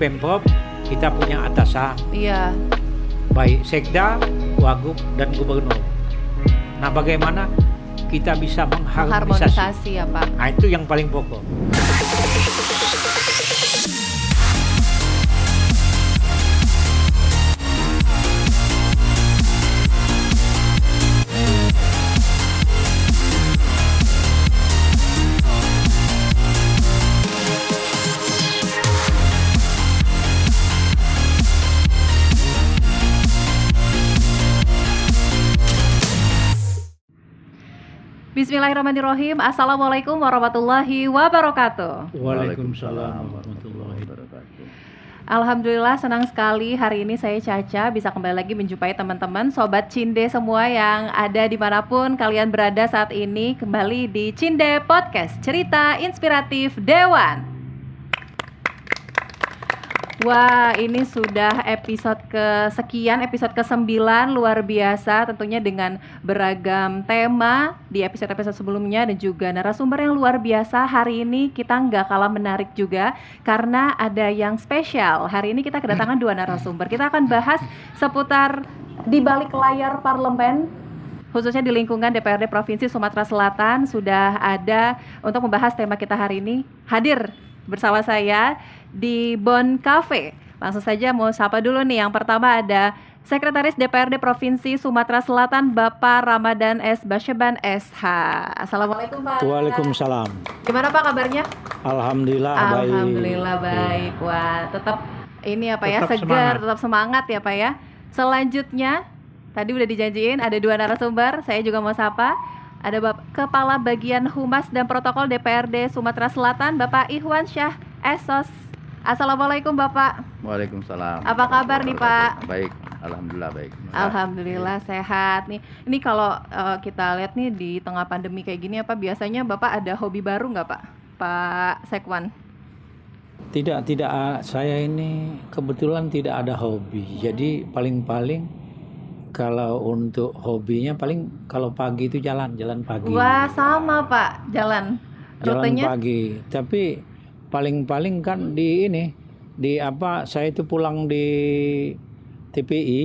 Pemprov kita punya atasan. Iya. Baik Sekda, Wagub, dan Gubernur. Nah, bagaimana kita bisa mengharmonisasi? Harmonisasi ya Pak. Nah, itu yang paling pokok. Bismillahirrahmanirrahim. Assalamualaikum warahmatullahi wabarakatuh. Waalaikumsalam warahmatullahi wabarakatuh. Alhamdulillah senang sekali hari ini saya Caca bisa kembali lagi menjumpai teman-teman Sobat Cinde semua yang ada dimanapun kalian berada saat ini. Kembali di Cinde Podcast, cerita inspiratif Dewan. Wah, ini sudah episode kesekian, episode ke-9, luar biasa tentunya dengan beragam tema di episode-episode sebelumnya dan juga narasumber yang luar biasa. Hari ini kita nggak kalah menarik juga karena ada yang spesial. Hari ini kita kedatangan 2 narasumber. Kita akan bahas seputar di balik layar parlemen, khususnya di lingkungan DPRD Provinsi Sumatera Selatan. Sudah ada untuk membahas tema kita hari ini, hadir bersama saya di Bon Cafe. Langsung saja mau sapa dulu nih. Yang pertama ada Sekretaris DPRD Provinsi Sumatera Selatan Bapak Ramadan S. Basyaban SH. Assalamualaikum Pak. Waalaikumsalam. Gimana Pak kabarnya? Alhamdulillah baik. Alhamdulillah baik. Wah, tetap ini apa ya, Tetap segar, semangat. tetap semangat ya Pak ya. Selanjutnya tadi udah dijanjiin ada 2 narasumber. Saya juga mau sapa. Ada Kepala Bagian Humas dan Protokol DPRD Sumatera Selatan Bapak Ihwan Syah Esos. Assalamualaikum Bapak. Waalaikumsalam. Apa kabar nih Pak? Baik, alhamdulillah baik. Alhamdulillah sehat nih. Ini kalau kita lihat nih di tengah pandemi kayak gini apa biasanya Bapak ada hobi baru nggak Pak? Pak Sekwan? Tidak, saya ini kebetulan tidak ada hobi. Jadi paling-paling kalau untuk hobinya paling kalau pagi itu jalan pagi. Wah sama Pak, jalan rutenya? Pagi. Tapi paling-paling kan di saya itu pulang di TPI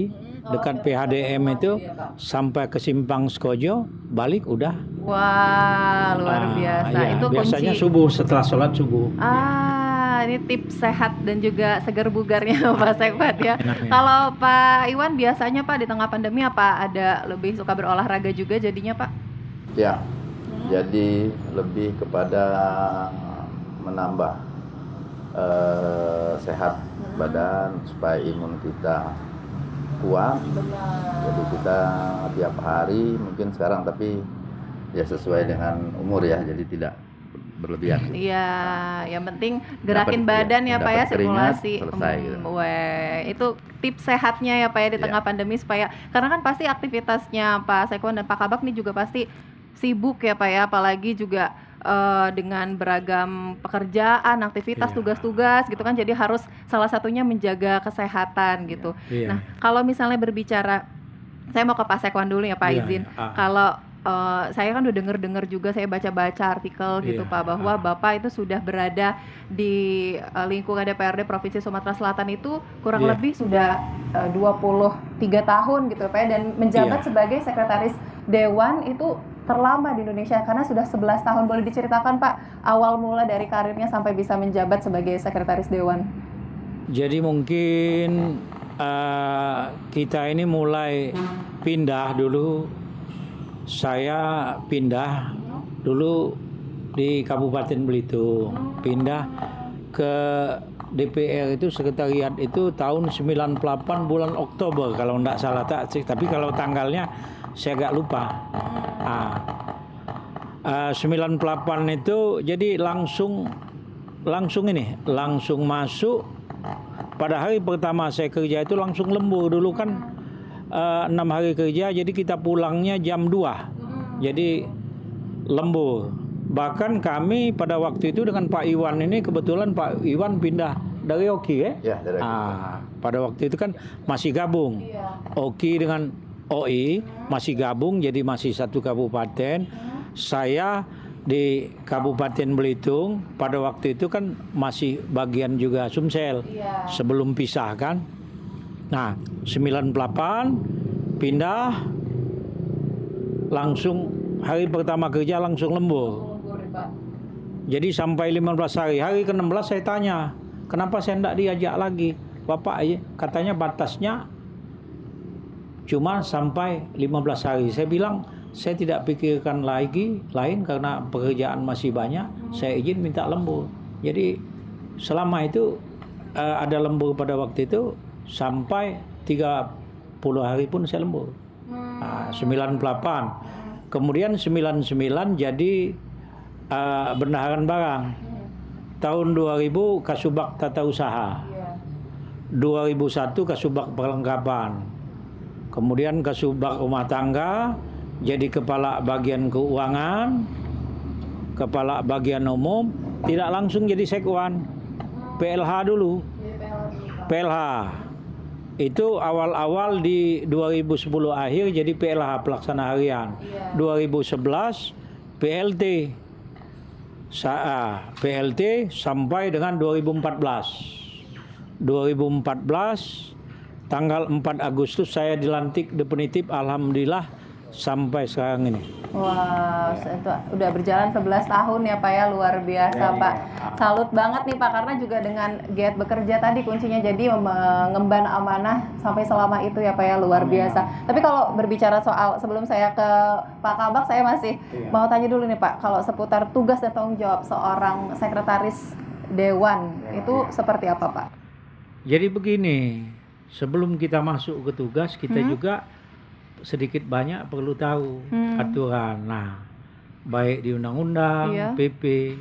dekat PHDM itu sampai ke Simpang Skojo, balik udah. Wah luar biasa. Iya, Itu biasanya kunci. subuh, setelah sholat subuh. Ini tips sehat dan juga segar bugarnya Pak Sekwan ya. Enaknya. Kalau Pak Iwan biasanya Pak di tengah pandemi apa ada lebih suka berolahraga juga jadinya Pak? Ya, jadi lebih kepada menambah sehat badan supaya imun kita kuat. Jadi kita tiap hari mungkin sekarang tapi ya sesuai dengan umur ya, jadi tidak berlebihan. Iya, yang penting gerakin Dapat, badan ya, ya Pak ya, dapat keringat, sirkulasi. selesai gitu. Itu tips sehatnya ya Pak ya di tengah pandemi supaya karena kan pasti aktivitasnya Pak Sekwan dan Pak Kabak nih juga pasti sibuk ya Pak ya, apalagi juga dengan beragam pekerjaan, aktivitas, Iya. tugas-tugas gitu kan, jadi harus salah satunya menjaga kesehatan gitu. Iya. Nah, kalau misalnya berbicara, saya mau ke Pak Sekwan dulu ya Pak, Iya, izin. iya. Kalau saya kan udah dengar juga, saya baca-baca artikel gitu Iya, Pak, bahwa Bapak itu sudah berada di lingkungan DPRD Provinsi Sumatera Selatan itu kurang Iya. lebih sudah 23 tahun gitu Pak ya, dan menjabat Iya. sebagai Sekretaris Dewan itu terlama di Indonesia karena sudah 11 tahun. Boleh diceritakan Pak awal mula dari karirnya sampai bisa menjabat sebagai Sekretaris Dewan? Jadi mungkin kita ini mulai pindah dulu. Saya pindah dulu di Kabupaten Belitung, pindah ke DPR itu sekretariat itu tahun 98 bulan Oktober kalau enggak salah, tapi kalau tanggalnya saya agak lupa. 98 itu jadi langsung masuk. Pada hari pertama saya kerja itu langsung lembur dulu kan, 6 hari kerja, jadi kita pulangnya jam 2, jadi lembur. Bahkan kami pada waktu itu dengan Pak Iwan ini, kebetulan Pak Iwan pindah dari Oki ya? Ya, dari Oki. Pada waktu itu kan masih gabung. Oki dengan OI masih gabung, jadi masih satu kabupaten. Saya di Kabupaten Belitung pada waktu itu kan masih bagian juga Sumsel sebelum pisah kan. Nah 98 pindah, langsung hari pertama kerja langsung lembur. Jadi sampai 15 hari, hari ke-16 saya tanya, kenapa saya tidak diajak lagi? Bapak katanya batasnya cuma sampai 15 hari. Saya bilang, saya tidak pikirkan lagi lain karena pekerjaan masih banyak, saya izin minta lembur. Jadi selama itu ada lembur pada waktu itu sampai 30 hari pun saya lembur. 98. Kemudian 99 jadi bendaharaan barang. Tahun 2000 Kasubag Tata Usaha. 2001 Kasubag Perlengkapan. Kemudian Kasubag Rumah Tangga, jadi kepala bagian keuangan, kepala bagian umum, tidak langsung jadi sekwan. PLH dulu. PLH. Itu awal-awal di 2010 akhir jadi PLH pelaksana harian. 2011 PLT. PLT sampai dengan 2014 tanggal 4 Agustus saya dilantik definitif, alhamdulillah sampai sekarang ini. Wah, itu udah berjalan 11 tahun ya Pak ya, luar biasa Pak. Salut banget nih Pak, karena juga dengan giat bekerja tadi kuncinya, jadi mengemban amanah sampai selama itu ya Pak ya, luar biasa. Tapi kalau berbicara soal, sebelum saya ke Pak Kabak, saya masih mau tanya dulu nih Pak, kalau seputar tugas dan tanggung jawab seorang sekretaris Dewan itu seperti apa Pak? Jadi begini, sebelum kita masuk ke tugas, kita juga sedikit banyak perlu tahu aturan. Nah, baik di undang-undang, PP.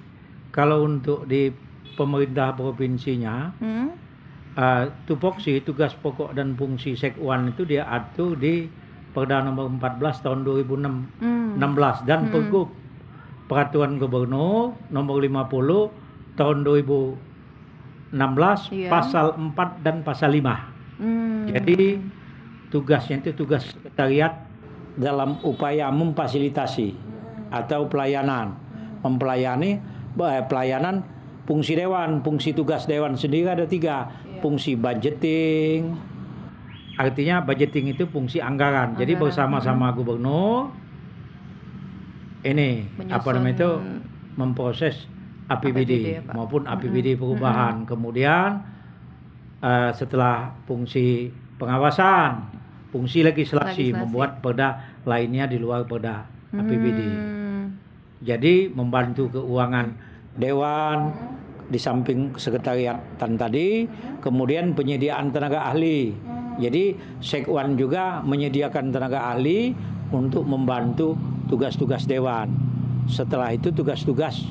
Kalau untuk di pemerintah provinsinya, tupoksi, tugas pokok dan fungsi Sekwan itu dia atur di Perda nomor 14 tahun 2016 dan Pergub Peraturan Gubernur nomor 50 tahun 2016 pasal 4 dan pasal 5. Jadi tugasnya itu tugas sekretariat dalam upaya memfasilitasi atau pelayanan, pelayanan fungsi dewan. Fungsi tugas dewan sendiri ada 3. Fungsi budgeting, artinya budgeting itu fungsi anggaran. Jadi bersama-sama gubernur ini memproses APBD maupun APBD perubahan. Kemudian setelah fungsi pengawasan, fungsi legislasi, membuat perda lainnya di luar perda APBD. Jadi membantu keuangan dewan di samping sekretariatan tadi, kemudian penyediaan tenaga ahli. Jadi Sekwan juga menyediakan tenaga ahli untuk membantu tugas-tugas dewan. Setelah itu tugas-tugas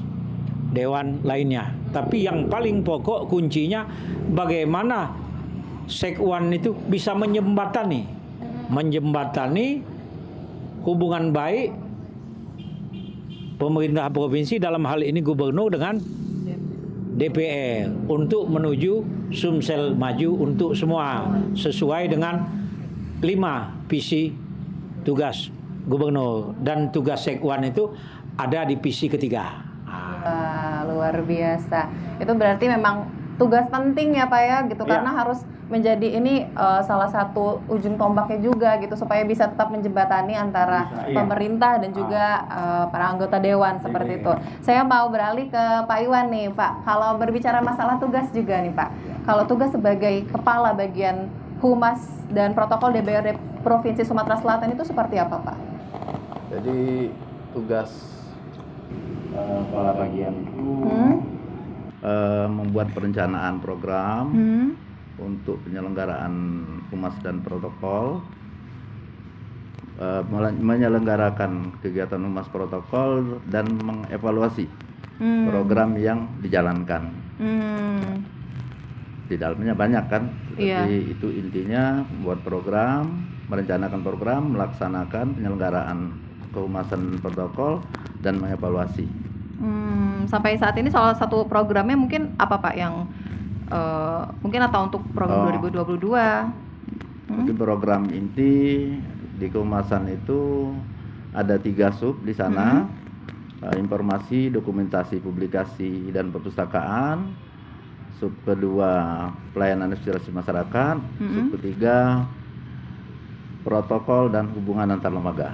dewan lainnya. Tapi yang paling pokok kuncinya bagaimana Sekwan itu bisa menjembatani hubungan baik pemerintah provinsi, dalam hal ini gubernur dengan DPR, untuk menuju Sumsel maju untuk semua sesuai dengan 5 visi tugas gubernur, dan tugas Sekwan itu ada di visi ketiga. Luar biasa. Itu berarti memang tugas penting ya Pak ya gitu, karena harus menjadi ini salah satu ujung tombaknya juga gitu, supaya bisa tetap menjembatani antara pemerintah dan juga para anggota dewan seperti itu. Saya mau beralih ke Pak Iwan nih Pak. Kalau berbicara masalah tugas juga nih Pak, kalau tugas sebagai kepala bagian Humas dan Protokol DPRD Provinsi Sumatera Selatan itu seperti apa Pak? Jadi tugas kepala bagian itu membuat perencanaan program untuk penyelenggaraan Humas dan Protokol, menyelenggarakan kegiatan Humas Protokol dan mengevaluasi program yang dijalankan. Di dalamnya banyak kan, jadi itu intinya membuat program, merencanakan program, melaksanakan penyelenggaraan kehumasan protokol dan mengevaluasi. Sampai saat ini salah satu programnya mungkin apa Pak yang mungkin atau untuk program 2022? Mungkin program inti di kehumasan itu ada 3 sub di sana. informasi, dokumentasi, publikasi, dan perpustakaan. Sub kedua, pelayanan administrasi masyarakat. Sub ketiga, protokol dan hubungan antar lembaga.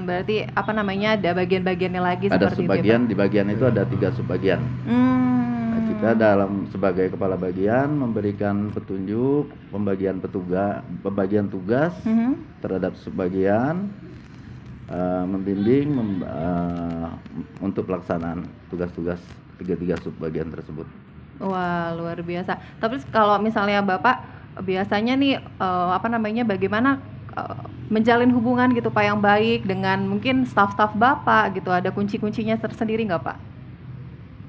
Berarti apa namanya, ada bagian-bagiannya lagi Ada seperti subbagian, itu, di bagian itu ada 3 subbagian. Nah, kita dalam sebagai kepala bagian memberikan petunjuk, pembagian tugas terhadap subbagian, membimbing untuk pelaksanaan tugas-tugas 3 subbagian tersebut. Wah, luar biasa. Tapi kalau misalnya Bapak biasanya nih bagaimana menjalin hubungan gitu Pak yang baik dengan mungkin staf-staf Bapak gitu, ada kunci-kuncinya tersendiri nggak Pak?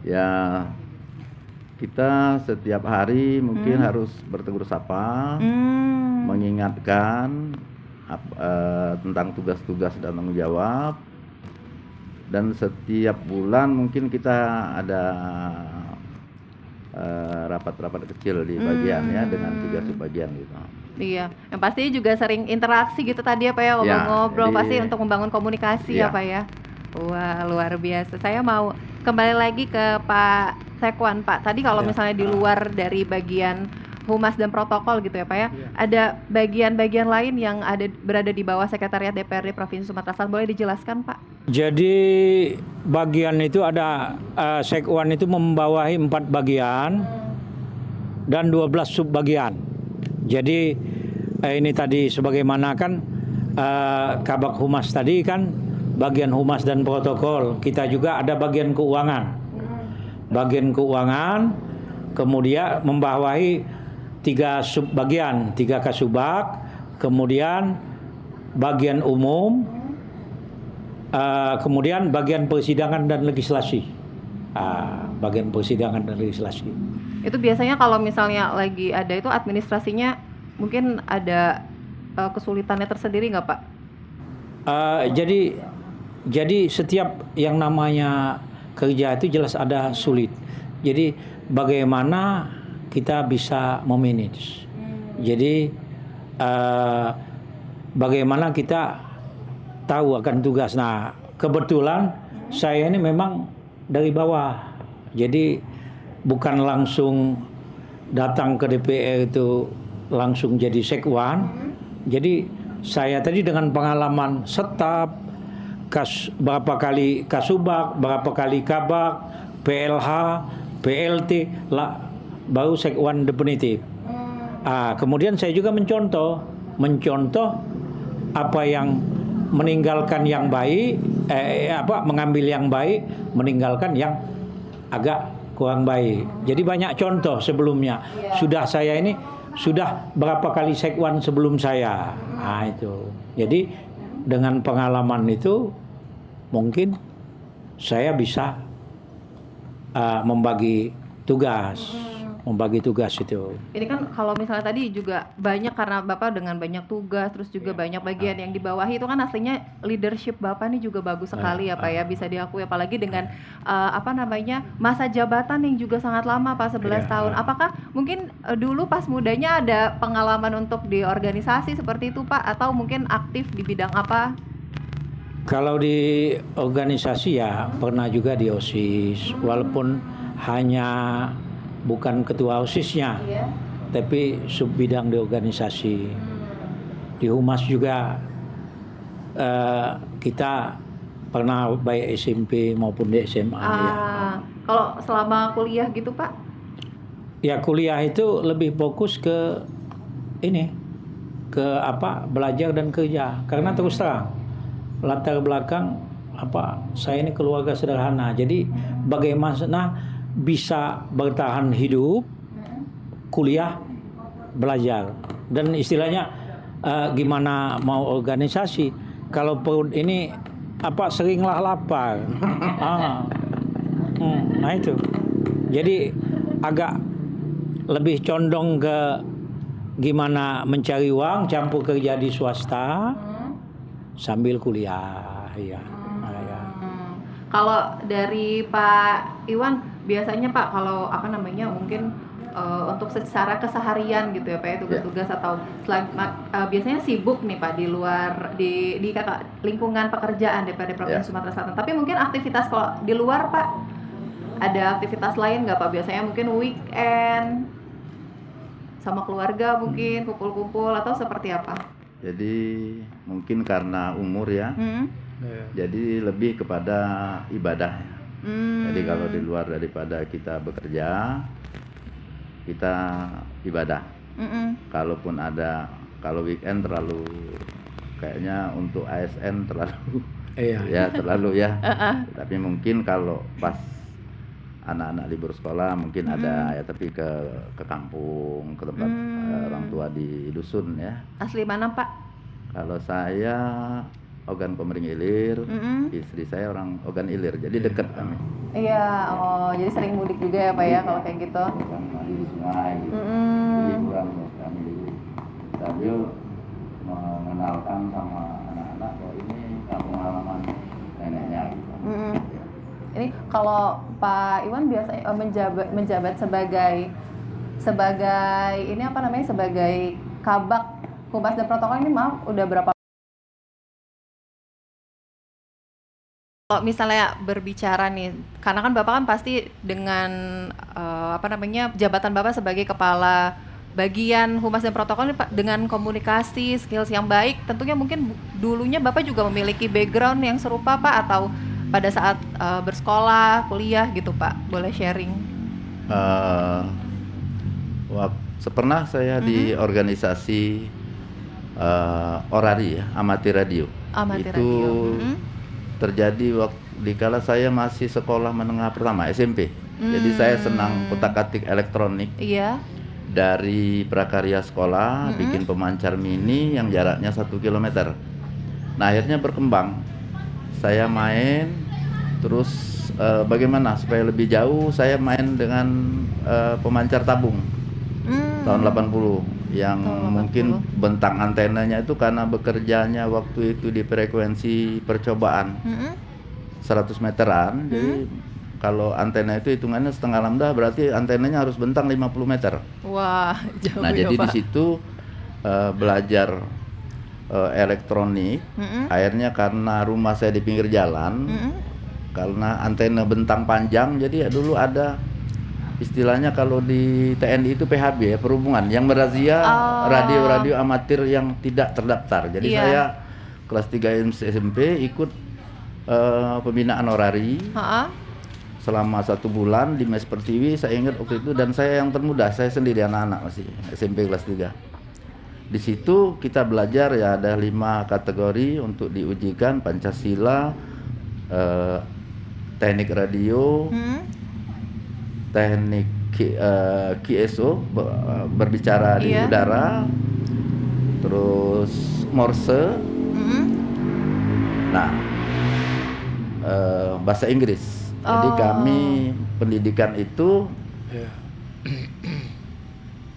Ya, kita setiap hari mungkin harus bertegur sapa, mengingatkan tentang tugas-tugas dan tanggung jawab. Dan setiap bulan mungkin kita ada rapat-rapat kecil di bagian ya, dengan 3 subbagian gitu. Iya, yang pasti juga sering interaksi gitu tadi ya Pak ya, ngobrol-ngobrol, pasti untuk membangun komunikasi ya Pak ya. Wah, luar biasa. Saya mau kembali lagi ke Pak Sekwan Pak. Tadi kalau misalnya di luar dari bagian humas dan protokol gitu ya Pak ya, ada bagian-bagian lain yang berada di bawah Sekretariat DPRD Provinsi Sumatera Selatan, boleh dijelaskan Pak? Jadi bagian itu ada Sekwan itu membawahi 4 bagian dan 12 subbagian. Jadi ini tadi sebagaimana kan Kabak Humas tadi kan bagian humas dan protokol. Kita juga ada bagian keuangan. Bagian keuangan kemudian membawahi 3 subbagian, 3 kasubag, kemudian bagian umum, kemudian bagian persidangan dan legislasi. Bagian persidangan dan legislasi. Itu biasanya kalau misalnya lagi ada itu administrasinya mungkin ada kesulitannya tersendiri nggak Pak? Jadi setiap yang namanya kerja itu jelas ada sulit. Jadi bagaimana kita bisa memanage. Jadi bagaimana kita tahu akan tugas. Nah, kebetulan saya ini memang dari bawah. Jadi bukan langsung datang ke DPR itu langsung jadi sekwan. Jadi saya tadi dengan pengalaman setap, berapa kali kasubag, berapa kali kabak, PLH, PLT, baru sekwan definitif. Kemudian saya juga mencontoh apa yang meninggalkan yang baik, mengambil yang baik, meninggalkan yang agak kurang baik. Jadi banyak contoh sebelumnya. Saya ini sudah berapa kali sekwan sebelum saya. Itu. Jadi dengan pengalaman itu mungkin saya bisa membagi tugas itu. Ini kan kalau misalnya tadi juga banyak karena Bapak dengan banyak tugas, terus juga banyak bagian yang dibawahi, itu kan aslinya leadership Bapak nih juga bagus sekali ya Pak ya, bisa diakui, apalagi dengan masa jabatan yang juga sangat lama Pak, 11 tahun. Apakah mungkin dulu pas mudanya ada pengalaman untuk di organisasi seperti itu Pak, atau mungkin aktif di bidang apa? Kalau di organisasi ya pernah juga di OSIS, walaupun hanya bukan ketua OSISnya, tapi sub bidang di organisasi. Di humas juga kita pernah baik SMP maupun di SMA. Kalau selama kuliah gitu Pak? Ya kuliah itu lebih fokus ke belajar dan kerja. Karena terus terang latar belakang saya ini keluarga sederhana. Jadi bagaimana bisa bertahan hidup, kuliah, belajar, dan istilahnya gimana mau organisasi kalau perut ini seringlah lapar. Nah itu, jadi agak lebih condong ke gimana mencari uang, campur kerja di swasta sambil kuliah, ya. Kalau dari Pak Iwan biasanya Pak, kalau mungkin untuk secara keseharian gitu ya Pak ya, tugas-tugas atau biasanya sibuk nih Pak di luar di lingkungan pekerjaan DPRD Provinsi Sumatera Selatan. Tapi mungkin aktivitas kalau di luar Pak, ada aktivitas lain nggak Pak? Biasanya mungkin weekend sama keluarga mungkin kumpul-kumpul atau seperti apa? Jadi mungkin karena umur ya, jadi lebih kepada ibadah. Jadi kalau di luar daripada kita bekerja, kita ibadah. Kalaupun ada, kalau weekend terlalu kayaknya untuk ASN terlalu ya terlalu ya. Tapi mungkin kalau pas anak-anak libur sekolah mungkin ada ya, tapi ke kampung, ke tempat orang tua di dusun ya. Asli mana Pak? Kalau saya Ogan Komering Ilir, istri saya orang Ogan Ilir, jadi dekat kami. Iya, jadi sering mudik juga ya Pak ya kalau kayak gitu. Bukan mandi di sungai gitu. Jadi kurang buat kami sambil mengenalkan sama anak-anak bahwa ini kampung halaman neneknya gitu. Ini kalau Pak Iwan biasanya menjabat sebagai ini apa namanya, sebagai Kabak Humas dan Protokol ini, maaf, udah berapa? Kalau misalnya berbicara nih, karena kan Bapak kan pasti dengan jabatan Bapak sebagai kepala bagian Humas dan Protokol ini Pak, dengan komunikasi, skills yang baik, tentunya mungkin dulunya Bapak juga memiliki background yang serupa Pak, atau pada saat bersekolah, kuliah gitu Pak, boleh sharing? Pernah saya di organisasi Orari ya, amatir radio. Itu terjadi waktu dikala saya masih sekolah menengah pertama SMP. Jadi saya senang utak-atik elektronik. Iya. Dari prakarya sekolah bikin pemancar mini yang jaraknya 1 kilometer. Nah akhirnya berkembang. Saya main terus bagaimana supaya lebih jauh, saya main dengan pemancar tabung tahun 80 yang mungkin bentang antenanya itu karena bekerjanya waktu itu di frekuensi percobaan 100 meteran. Jadi kalau antena itu hitungannya setengah lambda, berarti antenanya harus bentang 50 meter. Wah, jauh. Nah, ya, jadi Pak. di situ belajar elektronik. Akhirnya karena rumah saya di pinggir jalan, karena antena bentang panjang, jadi ya dulu ada istilahnya kalau di TNI itu PHB ya, perhubungan, yang merazia radio-radio amatir yang tidak terdaftar. Jadi saya kelas 3 SMP ikut pembinaan Orari selama 1 bulan di Mes Pertiwi, saya ingat waktu itu, dan saya yang termuda, saya sendiri anak-anak masih SMP kelas 3. Di situ kita belajar ya, ada 5 kategori untuk diujikan: Pancasila, teknik radio, teknik QSO, berbicara di udara, terus Morse, nah bahasa Inggris. Jadi kami pendidikan itu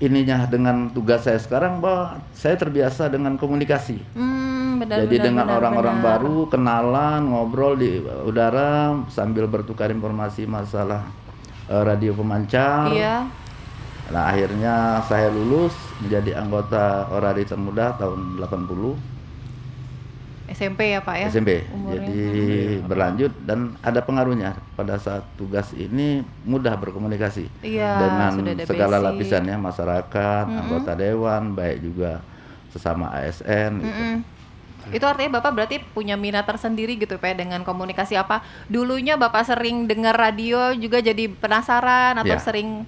ininya dengan tugas saya sekarang bahwa saya terbiasa dengan komunikasi. Jadi dengan orang-orang baru, kenalan, ngobrol di udara sambil bertukar informasi masalah radio pemancar. Nah akhirnya saya lulus menjadi anggota Orari termuda tahun 80. SMP ya Pak ya? SMP. Umurnya. Jadi berlanjut dan ada pengaruhnya pada saat tugas ini mudah berkomunikasi dengan segala lapisan ya, masyarakat, anggota dewan, baik juga sesama ASN gitu. Itu artinya Bapak berarti punya minat tersendiri gitu Pak dengan komunikasi. Apa dulunya Bapak sering dengar radio juga jadi penasaran atau sering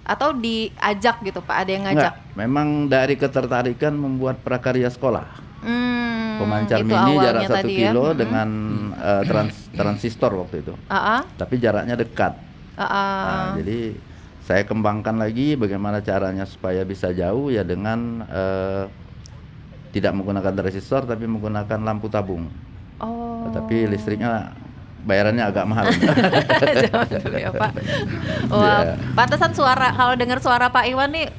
atau diajak gitu Pak, ada yang ngajak? Enggak, memang dari ketertarikan membuat prakarya sekolah. Pemancar mini jarak 1 kilo dengan transistor waktu itu. Tapi jaraknya dekat. Nah, jadi saya kembangkan lagi bagaimana caranya supaya bisa jauh ya dengan tidak menggunakan transistor tapi menggunakan lampu tabung. Tapi listriknya bayarannya agak mahal. Jangan dulu ya Pak. Wah, pantesan suara, kalau dengar suara Pak Iwan nih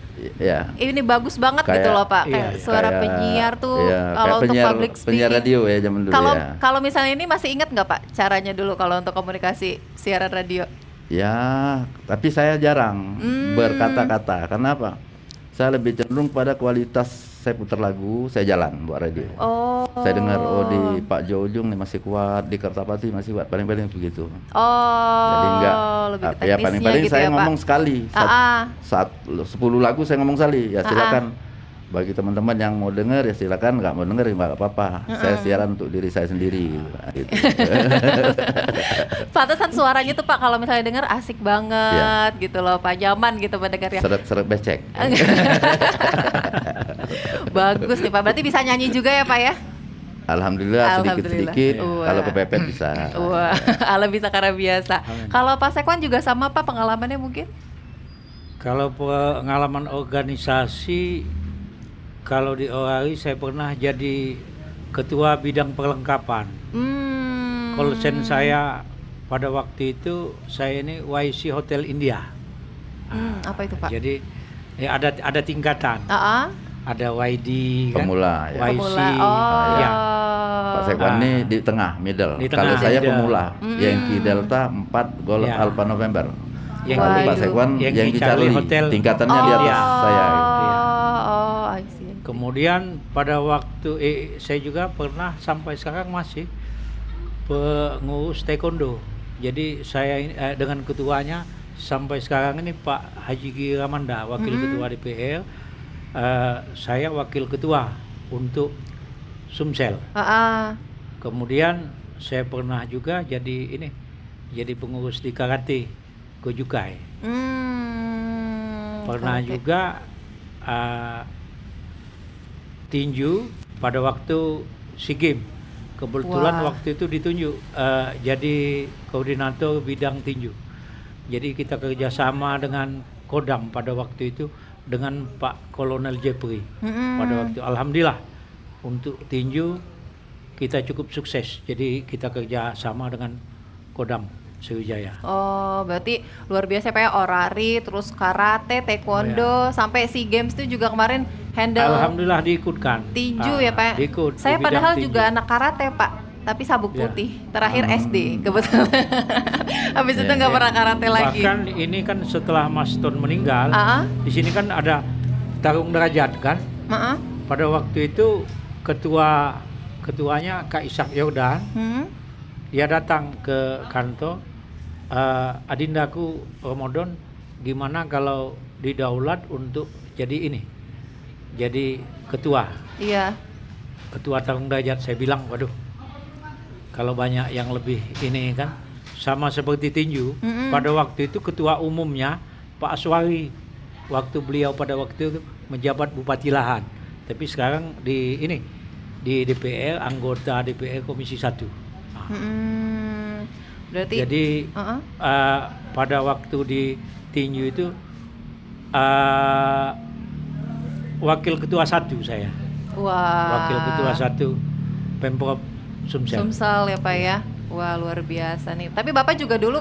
ini bagus banget kayak, gitu loh Pak. Kayak suara penyiar tuh kalau untuk public speaking. Penyiar radio ya zaman dulu ya. Kalau misalnya ini masih ingat nggak Pak caranya dulu kalau untuk komunikasi siaran radio? Ya, tapi saya jarang berkata-kata. Kenapa? Saya lebih cenderung pada kualitas. Saya putar lagu, saya jalan buat radio. Oh. Saya dengar di Pak Jo Ujung nih masih kuat, di Kertapati masih kuat, paling-paling begitu. Oh. Jadi enggak lebih ke ya teknisnya paling-paling gitu saya ya, Pak? ngomong sekali. Saat 10 lagu saya ngomong sekali. Ya silakan. Bagi teman-teman yang mau dengar ya silakan, nggak mau dengar ya nggak apa-apa. Saya siaran untuk diri saya sendiri. Gitu. Pantesan suaranya tuh Pak kalau misalnya dengar asik banget gitu loh Pak, nyaman gitu mendengarnya. Seret-seret becek. Bagus nih Pak, berarti bisa nyanyi juga ya Pak ya? Alhamdulillah sedikit-sedikit. Wah. Kalau kepepet bisa. Wah, ala bisa karena biasa. Kalau Pak Sekwan juga sama Pak pengalamannya mungkin? Kalau pengalaman organisasi, kalau di ORI saya pernah jadi ketua bidang perlengkapan. Kolsen saya pada waktu itu saya ini YC Hotel India. Apa itu Pak? Jadi ya ada tingkatan. Ada YD kan? Pemula ya. YC. Pemula. Ya. Pak Sekwan ini di tengah, middle. Di tengah, Kalau saya middle. pemula, Yankee Delta 4 Golf Ya. Alpha November. Yankee- Kalau Pak Sekwan Yankee Yankee Charlie Charlie, Hotel. tingkatannya di atas saya. I see. Kemudian pada waktu saya juga pernah sampai sekarang masih pengurus taekwondo. Jadi saya dengan ketuanya sampai sekarang ini Pak Haji Giramanda, wakil ketua DPR. Saya wakil ketua untuk Sumsel. Kemudian saya pernah juga jadi pengurus di karate Gojukai. Pernah juga tinju pada waktu SEA Games. Kebetulan waktu itu ditunjuk jadi koordinator bidang tinju. Jadi kita kerjasama dengan Kodam pada waktu itu dengan Pak Kolonel Jepri. Pada waktu alhamdulillah untuk tinju kita cukup sukses. Jadi kita kerjasama dengan Kodam Sriwijaya. Oh, berarti luar biasa Pak ya, orari, terus karate, taekwondo, sampai SEA Games itu juga kemarin handle Alhamdulillah diikutkan. tinju ya Pak. Diikut. Saya di bidang padahal tinju. juga anak karate Pak, tapi sabuk Ya. putih. Terakhir SD kebetulan. Habis itu nggak pernah karate lagi. Bahkan ini kan setelah Mas Ton meninggal, di sini kan ada tarung derajat kan. Pada waktu itu ketuanya Kak Ishak Yordan, dia datang ke kantor, adindaku Ramadan, gimana kalau didaulat untuk jadi ketua. Iya. Ketua tarung derajat. Saya bilang, waduh, kalau banyak yang lebih ini kan, sama seperti tinju. Pada waktu itu ketua umumnya Pak Aswari, waktu beliau pada waktu itu menjabat Bupati Lahan. Tapi sekarang di DPR, anggota DPR Komisi 1. Berarti Jadi pada waktu di tinju itu wakil ketua 1 saya. Wakil ketua 1 Pemprov Sumsel. Sumsel ya Pak ya. Wah, luar biasa nih. Tapi Bapak juga dulu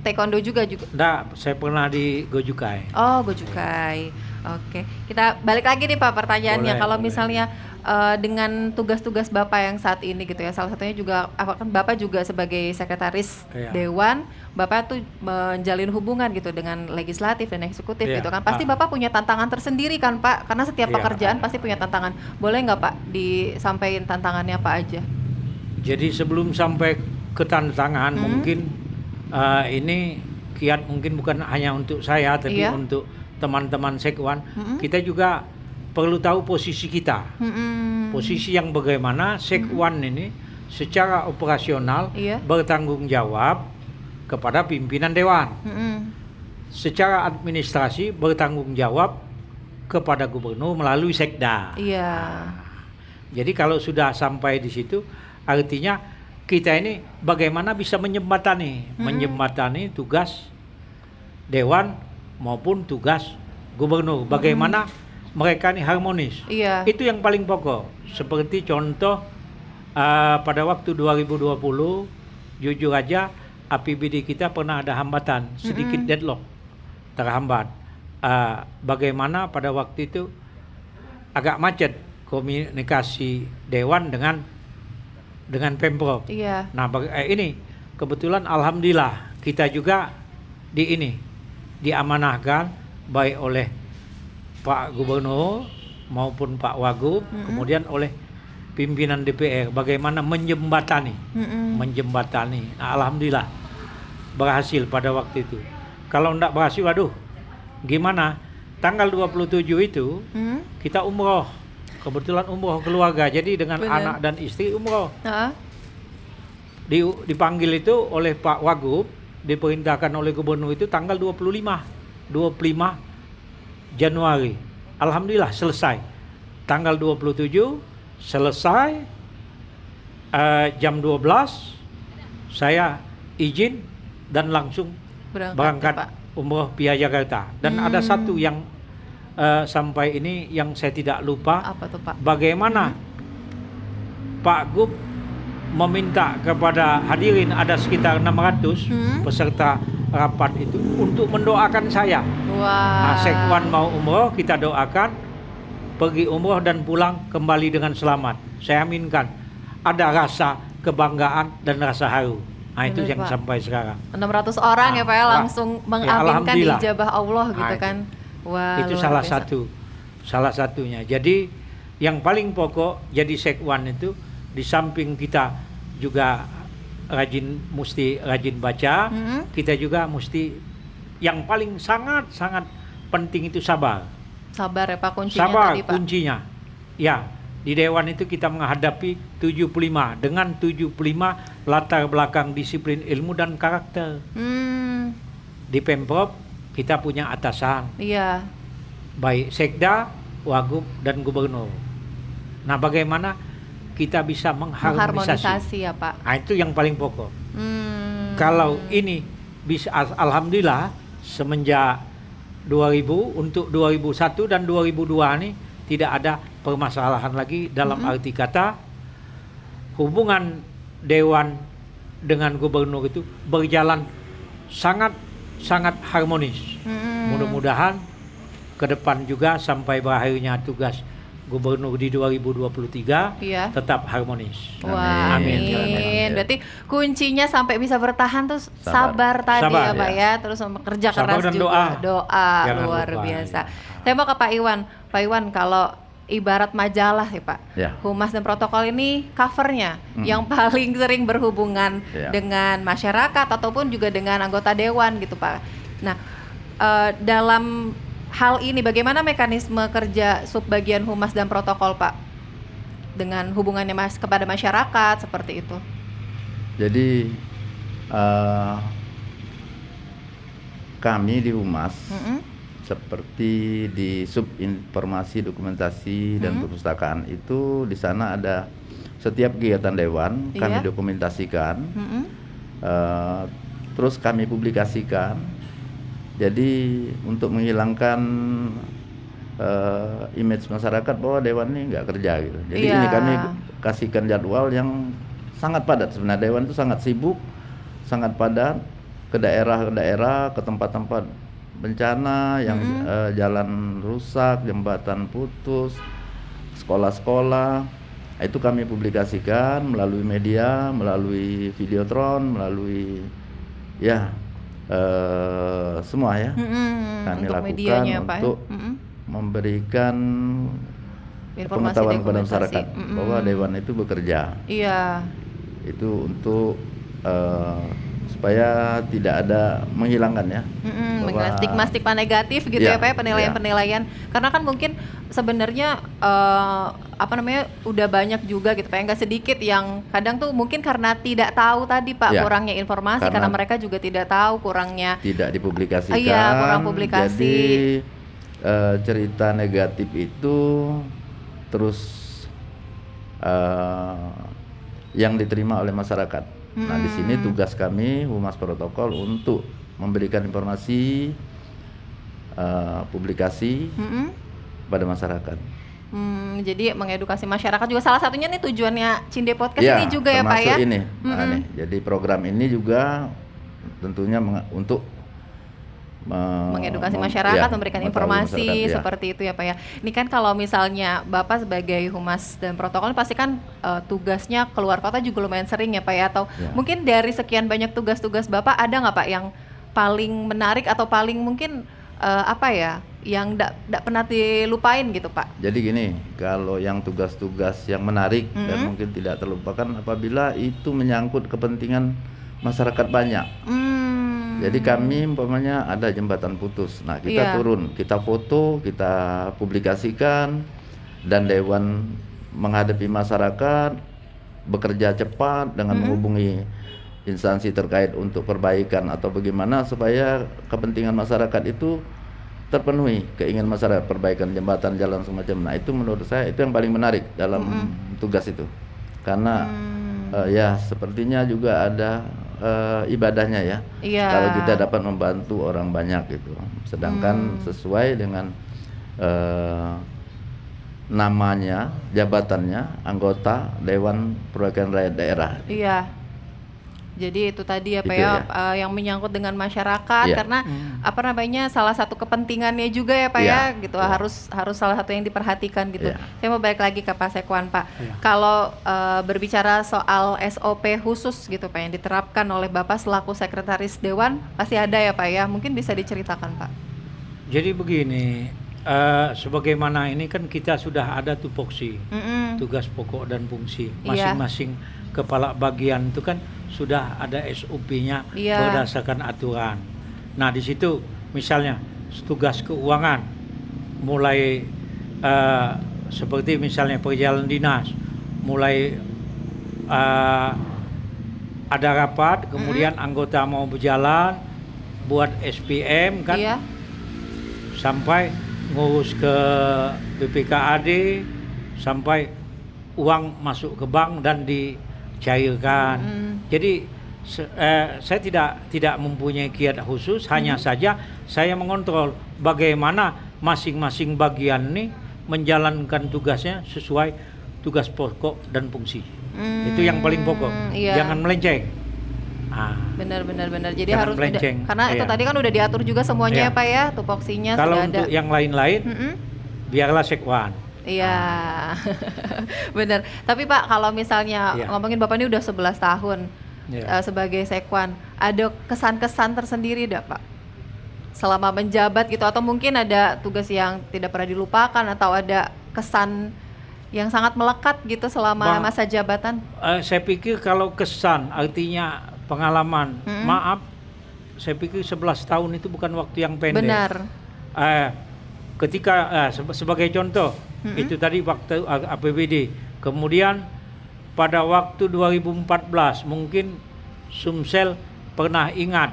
taekwondo juga? Enggak, saya pernah di Gojukai. Oh, Gojukai. Oke. Kita balik lagi nih Pak pertanyaannya. Kalau misalnya dengan tugas-tugas Bapak yang saat ini gitu ya, salah satunya juga kan Bapak juga sebagai sekretaris Dewan, Bapak tuh menjalin hubungan gitu dengan legislatif dan eksekutif gitu kan. Pasti Bapak punya tantangan tersendiri kan Pak, karena setiap pekerjaan pasti punya tantangan. Boleh nggak Pak disampaikan tantangannya apa aja? Jadi sebelum sampai ke tantangan, mungkin ini kiat mungkin bukan hanya untuk saya, tapi untuk teman-teman Sekwan. Kita juga perlu tahu posisi kita. Posisi yang bagaimana Sekwan ini secara operasional bertanggung jawab kepada pimpinan Dewan. Secara administrasi bertanggung jawab kepada gubernur melalui Sekda. Jadi kalau sudah sampai di situ, artinya kita ini bagaimana bisa menjembatani tugas Dewan maupun tugas gubernur. Bagaimana mereka ini harmonis. Itu yang paling pokok. Seperti contoh pada waktu 2020, jujur aja APBD kita pernah ada hambatan, sedikit deadlock, terhambat. Bagaimana pada waktu itu agak macet komunikasi Dewan dengan Pemprov. Nah, ini kebetulan alhamdulillah kita juga diamanahkan baik oleh Pak Gubernur maupun Pak Wagub, kemudian oleh pimpinan DPR bagaimana menjembatani. Nah, alhamdulillah berhasil pada waktu itu. Kalau enggak berhasil, waduh, gimana? Tanggal 27 itu kita umroh. Kebetulan umroh keluarga, jadi dengan anak dan istri umroh. Dipanggil itu oleh Pak Wagub, diperintahkan oleh gubernur itu tanggal 25 Januari. Alhamdulillah selesai. Tanggal 27 selesai, jam 12 saya izin dan langsung berangkat umroh via Jakarta. Dan ada satu yang sampai ini yang saya tidak lupa. Apa tuh, Pak? Bagaimana Pak Gub meminta kepada hadirin, ada sekitar 600 peserta rapat itu untuk mendoakan saya. Nah, Sekwan mau umroh, kita doakan pergi umroh dan pulang kembali dengan selamat. Saya aminkan ada rasa kebanggaan dan rasa haru. Nah, itu yang Pak. sampai sekarang. 600 orang ya Pak ya, langsung mengaminkan ijabah Allah gitu kan. Wah, itu salah satunya. Jadi yang paling pokok jadi Sekwan itu di samping kita juga mesti rajin baca, kita juga mesti yang paling sangat penting itu sabar. Sabar ya Pak kuncinya Sabar tadi Pak. kuncinya. Ya, di Dewan itu kita menghadapi 75 dengan 75 latar belakang disiplin ilmu dan karakter. Di Pemprov kita punya atasan. Iya. Baik Sekda, Wagub dan Gubernur. Nah, bagaimana kita bisa mengharmonisasi ya Pak. Nah, itu yang paling pokok. Kalau ini bisa, alhamdulillah semenjak 2000 untuk 2001 dan 2002 ini tidak ada permasalahan lagi dalam arti kata hubungan Dewan dengan Gubernur itu berjalan sangat harmonis. Mudah-mudahan ke depan juga sampai berakhirnya tugas Gubernur di 2023 tetap harmonis. Wah, amin. Berarti kuncinya sampai bisa bertahan tuh sabar tadi ya Pak ya. Terus kerja keras dan juga. Doa luar lupa, biasa. Saya mau ke Pak Iwan. Pak Iwan, kalau ibarat majalah ya Pak, Humas dan Protokol ini covernya yang paling sering berhubungan dengan masyarakat ataupun juga dengan anggota Dewan gitu Pak. Nah, dalam hal ini bagaimana mekanisme kerja subbagian Humas dan Protokol Pak dengan hubungannya kepada masyarakat seperti itu? Jadi kami di Humas seperti di sub informasi dokumentasi dan perpustakaan itu di sana ada setiap kegiatan Dewan kami dokumentasikan, terus kami publikasikan. Jadi untuk menghilangkan image masyarakat bahwa Dewan ini nggak kerja gitu. Jadi ini kami kasihkan jadwal yang sangat padat. Sebenarnya Dewan itu sangat sibuk, sangat padat, ke daerah, ke tempat-tempat bencana yang jalan rusak, jembatan putus, sekolah-sekolah. Itu kami publikasikan melalui media, melalui videotron, melalui semua ya. Kami untuk lakukan medianya, untuk memberikan informasi pengetahuan kepada masyarakat bahwa Dewan itu bekerja. Iya. Itu untuk supaya tidak ada menghilangkan ya, stigma negatif gitu ya Pak, penilaian-penilaian. Karena kan mungkin sebenarnya udah banyak juga gitu Pak, nggak sedikit yang kadang tuh mungkin karena tidak tahu tadi Pak, kurangnya informasi karena mereka juga tidak tahu, kurangnya tidak dipublikasikan. Kurang publikasi. Jadi cerita negatif itu terus yang diterima oleh masyarakat. Nah, di sini tugas kami Humas Protokol untuk memberikan informasi, publikasi pada masyarakat. Jadi mengedukasi masyarakat juga salah satunya nih tujuannya Cinde Podcast ini juga ya Pak ya. Ini. Jadi program ini juga tentunya untuk mengedukasi masyarakat, memberikan informasi seperti itu ya Pak ya. Ini kan kalau misalnya Bapak sebagai Humas dan Protokol pasti kan tugasnya keluar kota juga lumayan sering ya Pak ya, atau mungkin dari sekian banyak tugas-tugas Bapak ada nggak Pak yang paling menarik atau paling mungkin apa ya yang tidak pernah dilupain gitu Pak? Jadi gini, kalau yang tugas-tugas yang menarik dan mungkin tidak terlupakan apabila itu menyangkut kepentingan masyarakat banyak. Jadi kami umpamanya ada jembatan putus, nah kita turun, kita foto, kita publikasikan, dan Dewan menghadapi masyarakat, bekerja cepat dengan menghubungi instansi terkait untuk perbaikan atau bagaimana supaya kepentingan masyarakat itu terpenuhi, keinginan masyarakat perbaikan jembatan, jalan semacam. Nah itu menurut saya itu yang paling menarik dalam tugas itu, karena ya sepertinya juga ada ibadahnya ya. Kalau kita dapat membantu orang banyak gitu, sedangkan sesuai dengan namanya, jabatannya anggota Dewan Perwakilan Rakyat Daerah. Iya. Jadi itu tadi apa Itu ya, yang menyangkut dengan masyarakat karena apa namanya salah satu kepentingannya juga ya Pak ya gitu harus salah satu yang diperhatikan gitu. Saya mau balik lagi ke Pak Sekwan Pak. Kalau berbicara soal SOP khusus gitu Pak yang diterapkan oleh Bapak selaku Sekretaris Dewan pasti ada ya Pak ya. Mungkin bisa diceritakan Pak. Jadi begini, sebagaimana ini kan kita sudah ada tupoksi, tugas pokok dan fungsi masing-masing kepala bagian itu kan sudah ada SOP-nya berdasarkan aturan. Nah di situ misalnya tugas keuangan mulai seperti misalnya perjalanan dinas, mulai ada rapat, kemudian anggota mau berjalan buat SPM kan, sampai ngurus ke BPKAD, sampai uang masuk ke bank dan dicairkan. Jadi saya tidak mempunyai kiat khusus, hanya saja saya mengontrol bagaimana masing-masing bagian ini menjalankan tugasnya sesuai tugas pokok dan fungsi. Itu yang paling pokok. Jangan melenceng. Benar. Jadi jangan harus melenceng. Karena itu tadi kan udah diatur juga semuanya ya Pak ya, tupoksinya kalau sudah ada. Kalau untuk yang lain-lain biarlah Sekwan. Iya, benar. Tapi Pak, kalau misalnya ngomongin Bapak ini udah 11 tahun sebagai Sekwan, ada kesan-kesan tersendiri enggak Pak? Selama menjabat gitu, atau mungkin ada tugas yang tidak pernah dilupakan, atau ada kesan yang sangat melekat gitu selama masa jabatan? Saya pikir kalau kesan artinya pengalaman, maaf, saya pikir 11 tahun itu bukan waktu yang pendek. Benar. Ketika sebagai contoh, itu tadi waktu APBD, kemudian pada waktu 2014 mungkin Sumsel pernah ingat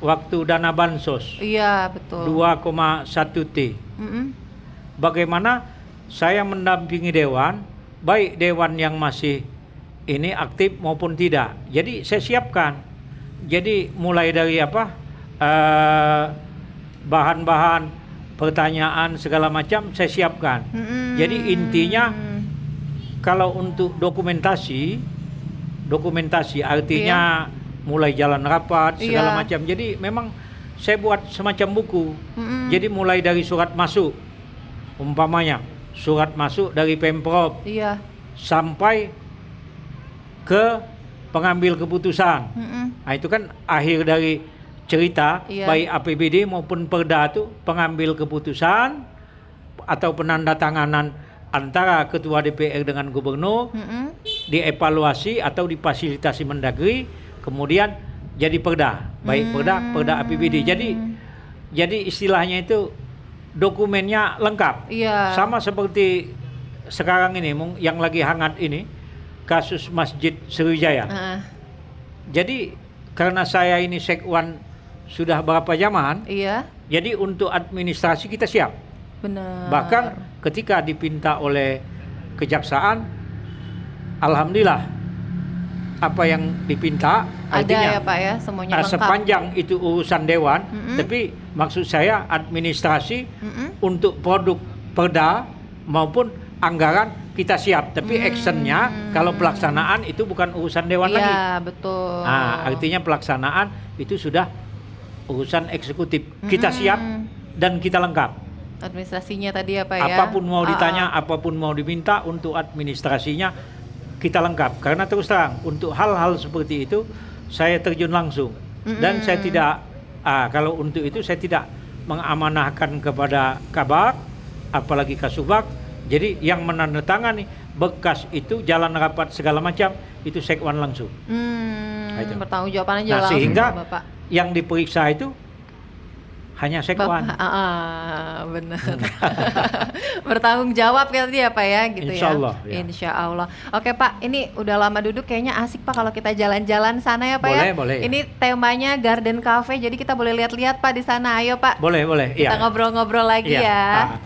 waktu dana bansos. Iya betul. 2,1 T. Bagaimana saya mendampingi dewan, baik dewan yang masih ini aktif maupun tidak. Jadi saya siapkan. Jadi mulai dari bahan-bahan pertanyaan segala macam saya siapkan. Jadi intinya kalau untuk dokumentasi artinya mulai jalan rapat segala macam. Jadi memang saya buat semacam buku. Jadi mulai dari surat masuk, umpamanya surat masuk dari Pemprov sampai ke pengambil keputusan. Nah itu kan akhir dari cerita, baik APBD maupun Perda itu pengambil keputusan atau penandatanganan antara ketua DPR dengan gubernur, dievaluasi atau difasilitasi Mendagri, kemudian jadi Perda, baik Perda APBD. Jadi istilahnya itu dokumennya lengkap. Sama seperti sekarang ini yang lagi hangat ini kasus Masjid Sriwijaya. Jadi karena saya ini Sekwan sudah berapa zaman, jadi untuk administrasi kita siap. Benar. Bahkan ketika dipinta oleh kejaksaan, alhamdulillah apa yang dipinta artinya ada ya Pak ya, semuanya lengkap. Sepanjang itu urusan dewan, tapi maksud saya administrasi untuk produk Perda maupun anggaran kita siap, tapi actionnya kalau pelaksanaan itu bukan urusan dewan lagi. Iya betul. Nah, artinya pelaksanaan itu sudah urusan eksekutif. Kita siap dan kita lengkap. Administrasinya tadi apa ya? Apapun mau ditanya, apapun mau diminta untuk administrasinya kita lengkap. Karena terus terang untuk hal-hal seperti itu saya terjun langsung dan saya tidak Kalau untuk itu saya tidak mengamanahkan kepada Kabak, apalagi Kasubag. Jadi yang menandatangani bekas itu jalan rapat segala macam itu Sekwan langsung. Itu. Bertanggung jawaban aja Nah, langsung sehingga sama Bapak. yang diperiksa itu hanya Sekwan. Benar. Bertanggung jawab kan dia Pak ya gitu Insya Allah, ya. ya. Insya Allah. Oke Pak, ini udah lama duduk kayaknya asik Pak kalau kita jalan-jalan sana ya Pak ya. Boleh. Ini temanya Garden Cafe, jadi kita boleh lihat-lihat Pak di sana. Ayo Pak. Boleh. Kita ngobrol-ngobrol lagi ya.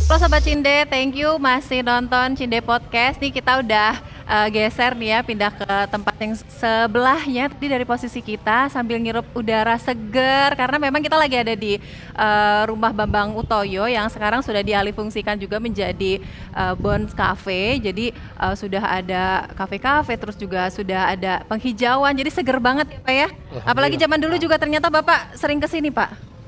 Halo Sobat Cinde, thank you masih nonton Cinde Podcast. Nih kita udah geser nih ya, pindah ke tempat yang sebelahnya. Tadi dari posisi kita sambil ngirup udara seger, karena memang kita lagi ada di rumah Bambang Utoyo yang sekarang sudah dialihfungsikan juga menjadi Bonds Cafe. Jadi sudah ada kafe-kafe, terus juga sudah ada penghijauan. Jadi seger banget ya Pak ya. Apalagi zaman dulu juga ternyata Bapak sering kesini Pak.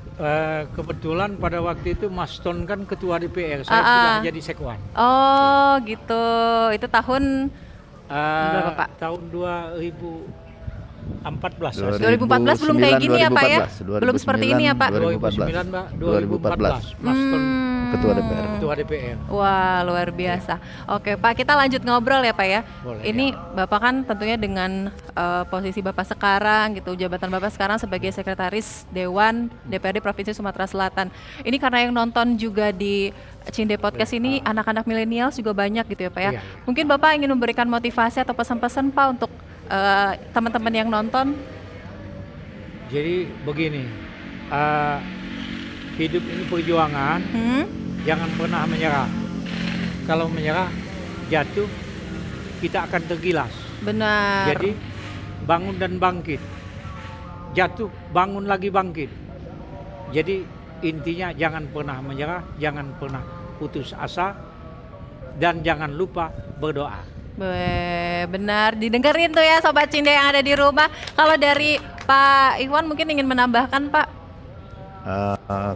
Kebetulan pada waktu itu Mas Ton kan ketua DPR, saya sudah jadi Sekwan. Oh gitu, itu tahun berapa Pak? Tahun 2014. 2014 belum kayak gini ya Pak ya? 2014, Belum seperti ini ya Pak? 2009 Mbak, 2014. Mas Ton Ketua DPR. ketua DPR. Wah luar biasa. Oke Pak, kita lanjut ngobrol ya Pak ya. Boleh, Ini Bapak kan tentunya dengan posisi Bapak sekarang gitu, jabatan Bapak sekarang sebagai Sekretaris Dewan DPRD Provinsi Sumatera Selatan. Ini karena yang nonton juga di Cinde Podcast ini anak-anak milenial juga banyak gitu ya Pak ya. Iya. Mungkin Bapak ingin memberikan motivasi atau pesan-pesan Pak untuk teman-teman yang nonton. Jadi begini, hidup ini perjuangan, jangan pernah menyerah. Kalau menyerah, jatuh, kita akan tergilas. Benar. Jadi bangun dan bangkit, jatuh, bangun lagi bangkit. Jadi intinya jangan pernah menyerah, jangan pernah putus asa, dan jangan lupa berdoa. Benar, didengerin tuh ya Sobat Cinde yang ada di rumah. Kalau dari Pak Iwan mungkin ingin menambahkan Pak?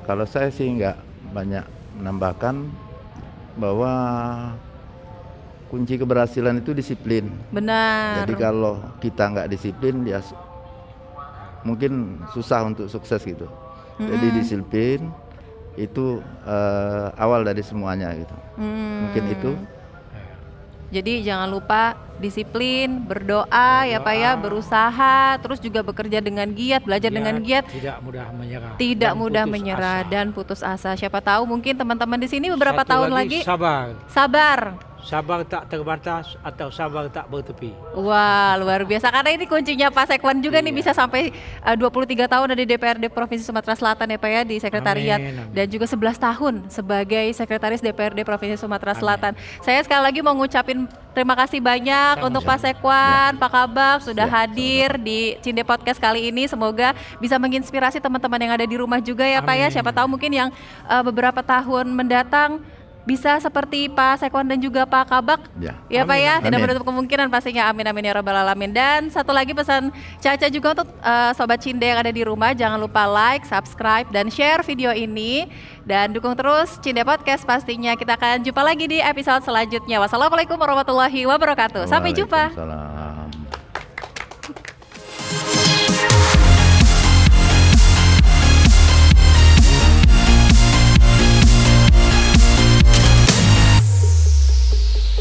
Kalau saya sih nggak banyak menambahkan, bahwa kunci keberhasilan itu disiplin. Benar. Jadi kalau kita nggak disiplin, ya mungkin susah untuk sukses gitu. Jadi disiplin itu awal dari semuanya gitu. Mungkin itu. Jadi jangan lupa disiplin, berdoa ya Pak ya, berusaha, terus juga bekerja dengan giat, belajar dengan giat. Tidak mudah menyerah. Tidak dan mudah putus menyerah asa. dan putus asa. Siapa tahu mungkin teman-teman di sini beberapa Satu tahun lagi sabar. sabar. Sabar tak terbatas atau sabar tak bertepi. Wah luar biasa, karena ini kuncinya Pak Sekwan juga nih, bisa sampai 23 tahun ada di DPRD Provinsi Sumatera Selatan ya Pak ya, di sekretariat. Amin. Dan juga 11 tahun sebagai Sekretaris DPRD Provinsi Sumatera Selatan. Saya sekali lagi mau ngucapin terima kasih banyak untuk Pak Sekwan, Pak Kabak sudah hadir di Cinde Podcast kali ini. Semoga bisa menginspirasi teman-teman yang ada di rumah juga ya Pak ya. Siapa tahu mungkin yang beberapa tahun mendatang bisa seperti Pak Sekwan dan juga Pak Kabak. Ya Pak ya, tidak menutup kemungkinan pastinya. Amin amin ya rabbal alamin. Dan satu lagi pesan Caca juga untuk Sobat Cinde yang ada di rumah, jangan lupa like, subscribe, dan share video ini. Dan dukung terus Cinde Podcast pastinya. Kita akan jumpa lagi di episode selanjutnya. Wassalamualaikum warahmatullahi wabarakatuh. Sampai jumpa. Waalaikumsalam.